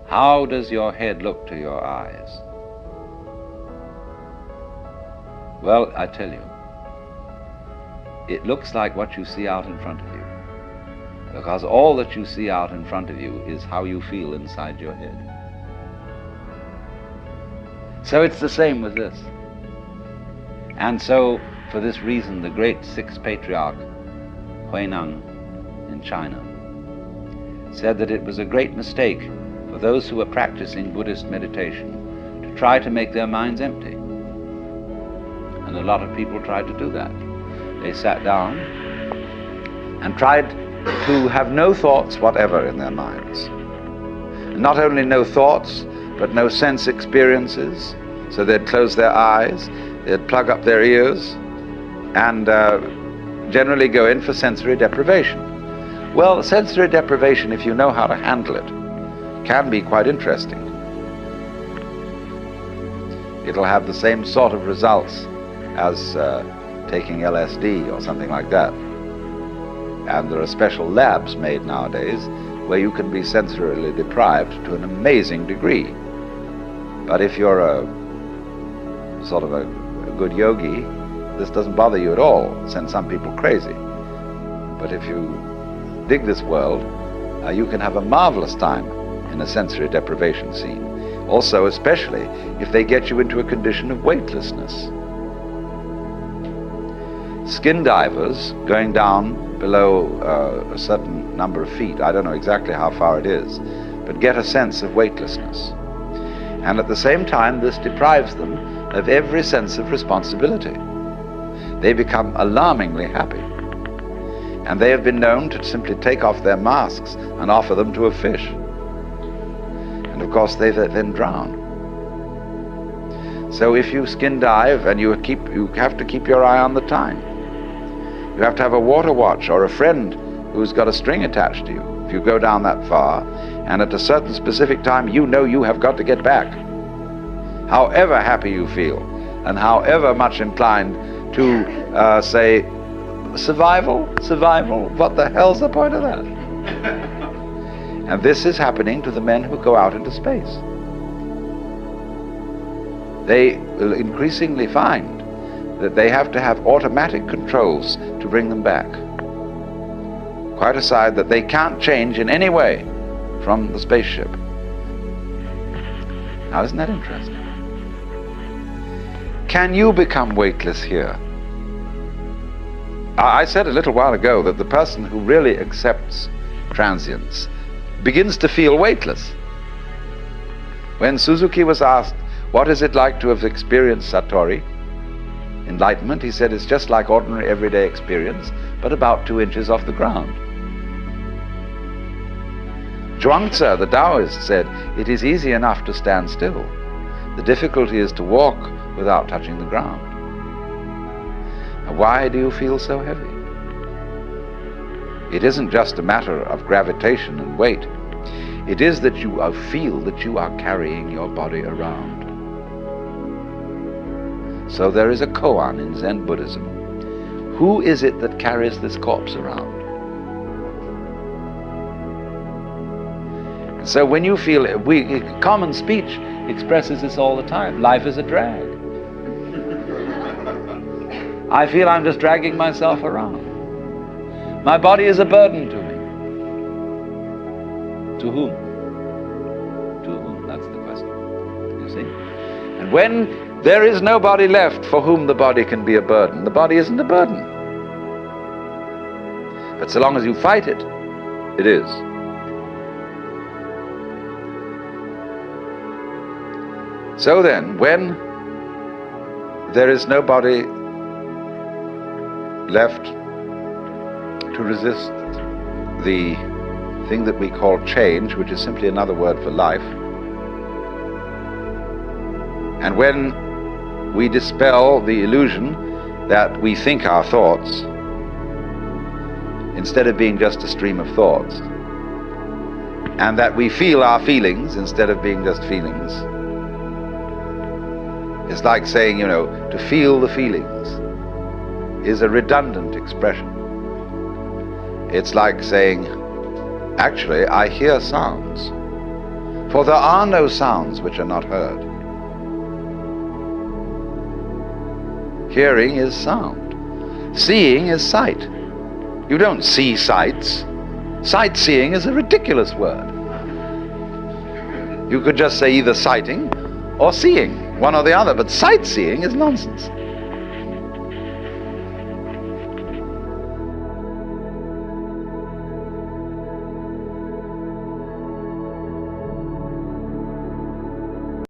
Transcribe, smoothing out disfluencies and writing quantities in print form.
How does your head look to your eyes? Well, I tell you, it looks like what you see out in front of you, because all that you see out in front of you is how you feel inside your head. So it's the same with this. And so, for this reason, the great sixth patriarch, Huineng in China, said that it was a great mistake for those who were practicing Buddhist meditation to try to make their minds empty. And a lot of people tried to do that. They sat down and tried to have no thoughts whatever in their minds. And not only no thoughts, but no sense experiences. So they'd close their eyes, they'd plug up their ears, and generally go in for sensory deprivation. Well, sensory deprivation, if you know how to handle it, can be quite interesting. It'll have the same sort of results as taking LSD or something like that. And there are special labs made nowadays where you can be sensorily deprived to an amazing degree. But if you're a sort of a good yogi, this doesn't bother you at all. It sends some people crazy. But if you dig this world, you can have a marvelous time in a sensory deprivation scene. Also, especially if they get you into a condition of weightlessness. Skin divers going down below a certain number of feet, I don't know exactly how far it is, but get a sense of weightlessness. And at the same time, this deprives them of every sense of responsibility. They become alarmingly happy. And they have been known to simply take off their masks and offer them to a fish. And of course they then drown. So if you skin dive and you have to keep your eye on the time. You have to have a water watch or a friend who's got a string attached to you if you go down that far, and at a certain specific time you know you have got to get back. However happy you feel, and however much inclined to say, survival, what the hell's the point of that? And this is happening to the men who go out into space. They will increasingly find that they have to have automatic controls to bring them back. Quite aside that they can't change in any way from the spaceship. Now, isn't that interesting? Can you become weightless here? I said a little while ago that the person who really accepts transience begins to feel weightless. When Suzuki was asked, what is it like to have experienced Satori, enlightenment, he said, it's just like ordinary everyday experience, but about 2 inches off the ground. Zhuangzi, the Taoist, said, it is easy enough to stand still. The difficulty is to walk without touching the ground. Now, why do you feel so heavy? It isn't just a matter of gravitation and weight. It is that you feel that you are carrying your body around. So there is a koan in Zen Buddhism. Who is it that carries this corpse around? And so when you feel it, common speech expresses this all the time. Life is a drag. I feel I'm just dragging myself around. My body is a burden to me. To whom? To whom? That's the question. You see? And when there is nobody left for whom the body can be a burden, the body isn't a burden. But so long as you fight it, it is. So then, when there is nobody left to resist the thing that we call change, which is simply another word for life, and when we dispel the illusion that we think our thoughts instead of being just a stream of thoughts, and that we feel our feelings instead of being just feelings. It's like saying, to feel the feelings is a redundant expression. It's like saying, actually, I hear sounds. For there are no sounds which are not heard. Hearing is sound. Seeing is sight. You don't see sights. Sightseeing is a ridiculous word. You could just say either sighting or seeing, one or the other, but sightseeing is nonsense.